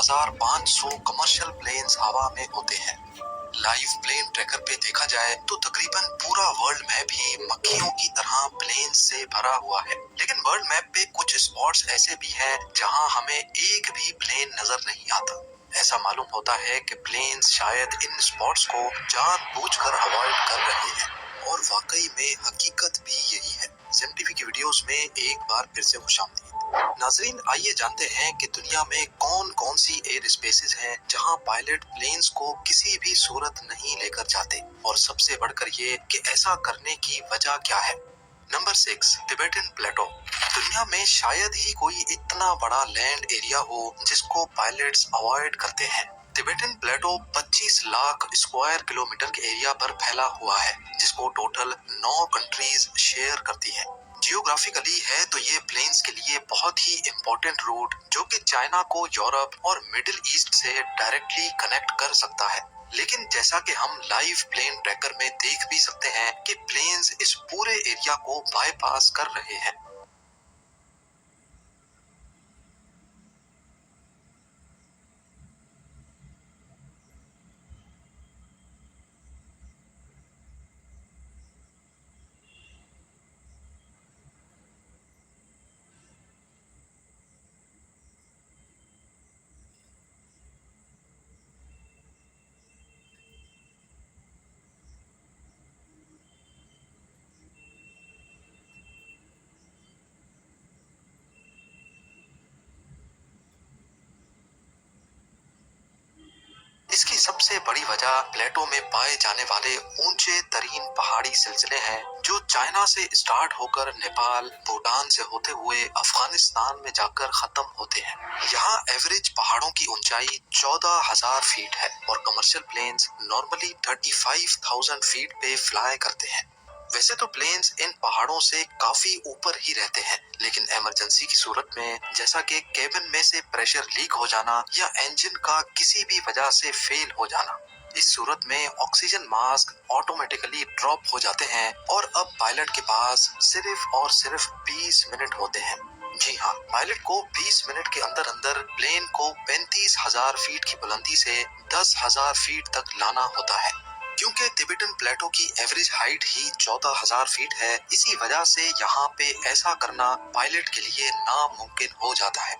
1500 commercial planes हवा में होते हैं। लाइव प्लेन ट्रैकर पे देखा जाए तो तकरीबन पूरा वर्ल्ड मैप ही मक्खियों की तरह प्लेन से भरा हुआ है। लेकिन वर्ल्ड मैप पे कुछ स्पॉट्स ऐसे भी हैं जहां हमें एक भी प्लेन नजर नहीं आता। ऐसा मालूम होता है कि प्लेन्स शायद इन स्पॉट्स को जानबूझकर अवॉइड कर रहे हैं और वाकई में हकीकत भी यही है। ज़ेम टीवी की वीडियोस में एक बार फिर से खुशामदीद। नाजरीन, आइए जानते हैं कि दुनिया में कौन कौन सी एयर स्पेसेस हैं जहां पायलट प्लेन्स को किसी भी सूरत नहीं लेकर जाते, और सबसे बढ़कर ये कि ऐसा करने की वजह क्या है। नंबर 6, तिबेटन प्लेटो। दुनिया में शायद ही कोई इतना बड़ा लैंड एरिया हो जिसको पायलट्स अवॉइड करते हैं। तिबेटन प्लेटो 25 लाख स्क्वायर किलोमीटर के एरिया पर फैला हुआ है, जिसको टोटल 9 कंट्रीज शेयर करती हैं। जियोग्राफिकली है तो ये प्लेन्स के लिए बहुत ही इम्पोर्टेंट रूट जो कि चाइना को यूरोप और मिडिल ईस्ट से डायरेक्टली कनेक्ट कर सकता है। लेकिन जैसा कि हम लाइव प्लेन ट्रैकर में देख भी सकते हैं कि प्लेन्स इस पूरे एरिया को बाईपास कर रहे हैं। इसकी सबसे बड़ी वजह प्लेटो में पाए जाने वाले ऊंचे तरीन पहाड़ी सिलसिले हैं जो चाइना से स्टार्ट होकर नेपाल, भूटान से होते हुए अफगानिस्तान में जाकर खत्म होते हैं। यहाँ एवरेज पहाड़ों की ऊंचाई 14,000 फीट है और कमर्शियल प्लेन्स नॉर्मली 35,000 फीट पे फ्लाई करते हैं। वैसे तो प्लेन्स इन पहाड़ों से काफी ऊपर ही रहते हैं, लेकिन इमरजेंसी की सूरत में, जैसा कि केबिन में से प्रेशर लीक हो जाना या इंजन का किसी भी वजह से फेल हो जाना, इस सूरत में ऑक्सीजन मास्क ऑटोमेटिकली ड्रॉप हो जाते हैं और अब पायलट के पास सिर्फ और सिर्फ 20 मिनट होते हैं। जी हाँ, पायलट को 20 मिनट के अंदर अंदर प्लेन को 35,000 फीट की बुलंदी से 10,000 फीट तक लाना होता है। क्योंकि तिबेटन प्लेटो की एवरेज हाइट ही 14,000 फीट है, इसी वजह से यहाँ पे ऐसा करना पायलट के लिए नामुमकिन हो जाता है।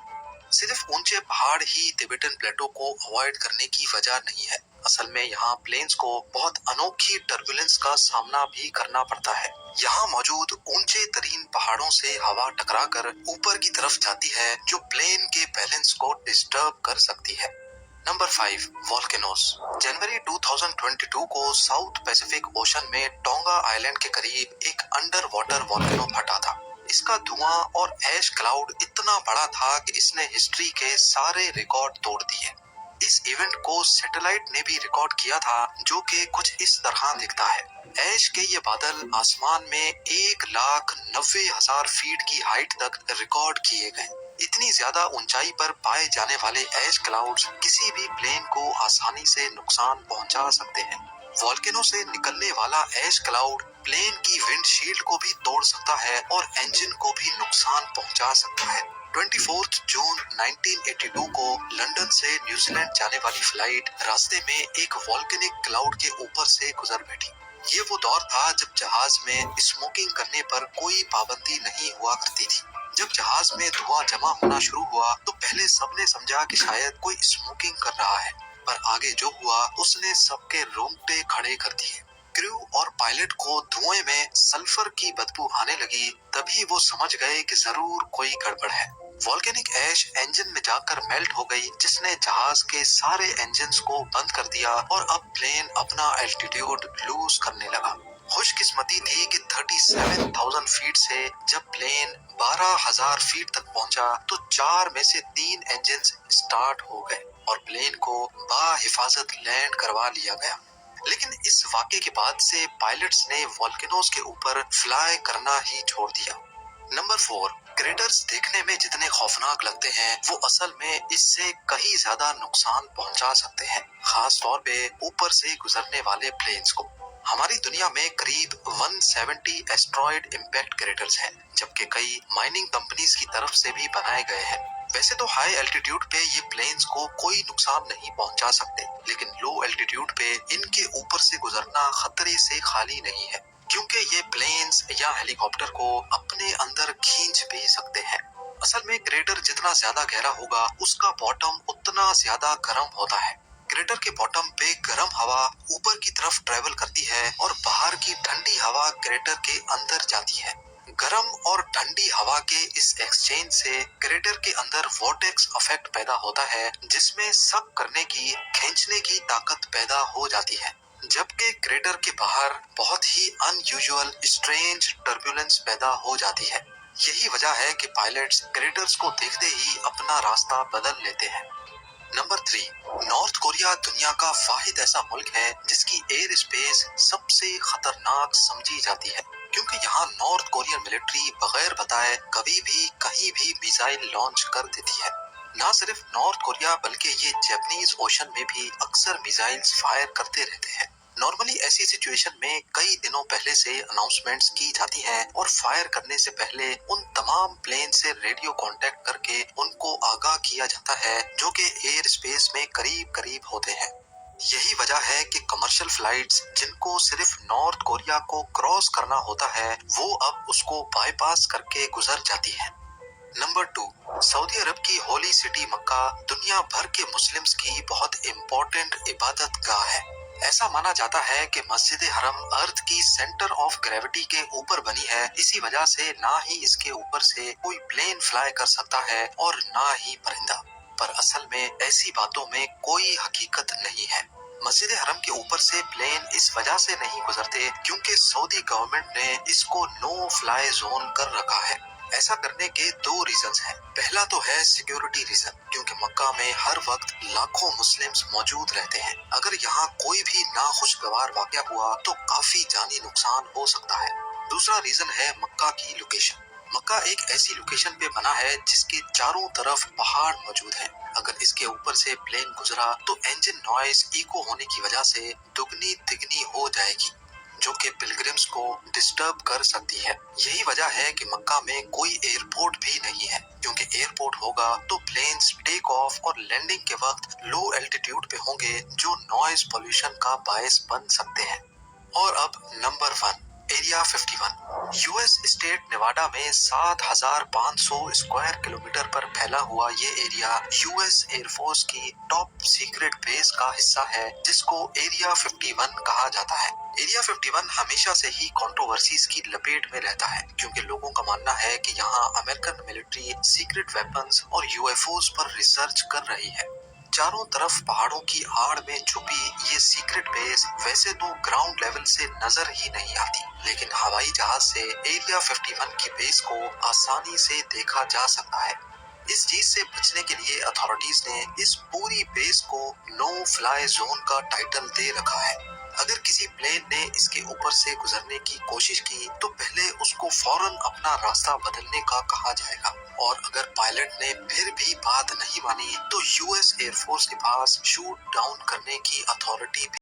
सिर्फ ऊंचे पहाड़ ही तिबेटन प्लेटो को अवॉइड करने की वजह नहीं है। असल में यहाँ प्लेन्स को बहुत अनोखी टर्बुलेंस का सामना भी करना पड़ता है। यहाँ मौजूद ऊंचे तरीन पहाड़ों से हवा टकराकर ऊपर की तरफ जाती है जो प्लेन के बैलेंस को डिस्टर्ब कर सकती है। Number 5, volcanoes. जनवरी 2022 को साउथ पैसिफिक ओशन में टोंगा आइलैंड के करीब एक अंडर वाटर वॉल्केनो फटा था। इसका धुआं और ऐश क्लाउड इतना बड़ा था कि इसने हिस्ट्री के सारे रिकॉर्ड तोड़ दिए। इस इवेंट को सैटेलाइट ने भी रिकॉर्ड किया था, जो कि कुछ इस तरह दिखता है। ऐश के ये बादल आसमान में 1,90,000 फीट की हाइट तक रिकॉर्ड किए गए। इतनी ज्यादा ऊंचाई पर पाए जाने वाले ऐश क्लाउड्स किसी भी प्लेन को आसानी से नुकसान पहुंचा सकते हैं। वॉल्केनो से निकलने वाला ऐश क्लाउड प्लेन की विंडशील्ड को भी तोड़ सकता है और इंजन को भी नुकसान पहुंचा सकता है। 24 जून 1982 को लंदन से न्यूजीलैंड जाने वाली फ्लाइट रास्ते में एक वॉल्केनिक क्लाउड के ऊपर से गुजर बैठी। ये वो दौर था जब जहाज में स्मोकिंग करने पर कोई पाबंदी नहीं हुआ करती थी। जब जहाज में धुआं जमा होना शुरू हुआ तो पहले सबने समझा कि शायद कोई स्मोकिंग कर रहा है, पर आगे जो हुआ उसने सबके रोंगटे खड़े कर दिए। क्रू और पायलट को धुएं में सल्फर की बदबू आने लगी, तभी वो समझ गए कि जरूर कोई गड़बड़ है। वॉल्केनिक ऐश इंजन में जाकर मेल्ट हो गई, जिसने जहाज के सारे इंजन्स को बंद कर दिया और अब प्लेन अपना एल्टीट्यूड लूज करने लगा। खुशकिस्मती थी कि 37,000 फीट से जब प्लेन 12,000 फीट तक पहुंचा तो 4 में से 3 इंजन स्टार्ट हो गए और प्लेन को बाहिफाजत लैंड करवा लिया गया। लेकिन इस वाक़े के बाद से पायलट्स ने वॉल्केनोज के ऊपर फ्लाई करना ही छोड़ दिया। नंबर 4, क्रेटर्स देखने में जितने खौफनाक लगते हैं वो असल में इससे कहीं ज्यादा नुकसान पहुंचा सकते हैं, खास तौर पे ऊपर से गुजरने वाले प्लेन्स को। हमारी दुनिया में करीब 170 एस्ट्रॉयड इम्पैक्ट क्रेटर्स हैं, जबकि कई माइनिंग कंपनीज की तरफ से भी बनाए गए हैं। वैसे तो हाई एल्टीट्यूड पे ये प्लेन्स को कोई नुकसान नहीं पहुंचा सकते, लेकिन लो एल्टीट्यूड पे इनके ऊपर से गुजरना खतरे से खाली नहीं है, क्योंकि ये प्लेन्स या हेलीकॉप्टर को अपने अंदर खींच भी सकते हैं। असल में क्रेटर जितना ज्यादा गहरा होगा, उसका बॉटम उतना ज्यादा गर्म होता है। क्रेटर के बॉटम पे गर्म हवा ऊपर की तरफ ट्रेवल करती है और बाहर की ठंडी हवा क्रेटर के अंदर जाती है। गर्म और ठंडी हवा के इस एक्सचेंज से क्रेटर के अंदर वोर्टेक्स इफेक्ट पैदा होता है, जिसमें सक करने की, खींचने की ताकत पैदा हो जाती है। जबकि क्रेटर के बाहर बहुत ही अनयूजुअल स्ट्रेंज टर्बुलेंस पैदा हो जाती है। यही वजह है कि पायलट्स क्रेटर्स को देखते ही अपना रास्ता बदल लेते हैं। नंबर 3, नॉर्थ कोरिया दुनिया का वाहिद ऐसा मुल्क है जिसकी एयर स्पेस सबसे खतरनाक समझी जाती है, क्योंकि यहाँ नॉर्थ कोरियन मिलिट्री बगैर बताए कभी भी कहीं भी मिसाइल लॉन्च कर देती है। न सिर्फ नॉर्थ कोरिया बल्कि ये जापानीज ओशन में भी अक्सर मिसाइल्स फायर करते रहते हैं। नॉर्मली ऐसी सिचुएशन में कई दिनों पहले से अनाउंसमेंट्स की जाती हैं और फायर करने से पहले उन तमाम प्लेन से रेडियो कांटेक्ट करके उनको आगाह किया जाता है, जो कि एयर स्पेस में करीब करीब होते हैं। यही वजह है कि कमर्शियल फ्लाइट्स जिनको सिर्फ नॉर्थ कोरिया को क्रॉस करना होता है, वो अब उसको बाईपास करके गुजर जाती है। नंबर 2, सऊदी अरब की होली सिटी मक्का दुनिया भर के मुस्लिम्स की बहुत इम्पोर्टेंट इबादत गाह है। ऐसा माना जाता है कि मस्जिद हरम अर्थ की सेंटर ऑफ ग्रेविटी के ऊपर बनी है, इसी वजह से ना ही इसके ऊपर से कोई प्लेन फ्लाई कर सकता है और ना ही परिंदा। पर असल में ऐसी बातों में कोई हकीकत नहीं है। मस्जिद हरम के ऊपर से प्लेन इस वजह से नहीं गुजरते क्योंकि सऊदी गवर्नमेंट ने इसको नो फ्लाई जोन कर रखा है। ऐसा करने के 2 रीजंस हैं। पहला तो है सिक्योरिटी रीजन, क्योंकि मक्का में हर वक्त लाखों मुस्लिम्स मौजूद रहते हैं। अगर यहाँ कोई भी नाखुशगवार वाकया हुआ तो काफी जानी नुकसान हो सकता है। दूसरा रीजन है मक्का की लोकेशन। मक्का एक ऐसी लोकेशन पे बना है जिसके चारों तरफ पहाड़ मौजूद हैं। अगर इसके ऊपर से प्लेन गुजरा तो इंजन नॉइज इको होने की वजह से दुगनी तिगनी हो जाएगी, जो कि पिलग्रिम्स को डिस्टर्ब कर सकती है। यही वजह है कि मक्का में कोई एयरपोर्ट भी नहीं है, क्योंकि एयरपोर्ट होगा तो प्लेन्स टेक ऑफ और लैंडिंग के वक्त लो एल्टीट्यूड पे होंगे, जो नॉइज पोल्यूशन का बायस बन सकते हैं। और अब number 1, area 51। US state Nevada में 7,500 स्क्वायर किलोमीटर पर फैला हुआ ये एरिया यूएस एयरफोर्स की टॉप सीक्रेट बेस का हिस्सा है, जिसको एरिया 51 कहा जाता है। एरिया 51 हमेशा से ही कंट्रोवर्सीज की लपेट में रहता है, क्योंकि लोगों का मानना है कि यहाँ अमेरिकन मिलिट्री सीक्रेट वेपन्स और यूएफओज पर रिसर्च कर रही है। चारों तरफ पहाड़ों की आड़ में छुपी ये सीक्रेट बेस वैसे तो ग्राउंड लेवल से नजर ही नहीं आती, लेकिन हवाई जहाज से एरिया 51 की बेस को आसानी से देखा जा सकता है। इस चीज से बचने के लिए अथॉरिटीज ने इस पूरी बेस को नो फ्लाई जोन का टाइटल दे रखा है। अगर किसी प्लेन ने इसके ऊपर से गुजरने की कोशिश की तो पहले उसको फौरन अपना रास्ता बदलने का कहा जाएगा, और अगर पायलट ने फिर भी बात नहीं मानी तो यूएस एयरफोर्स के पास शूट डाउन करने की अथॉरिटी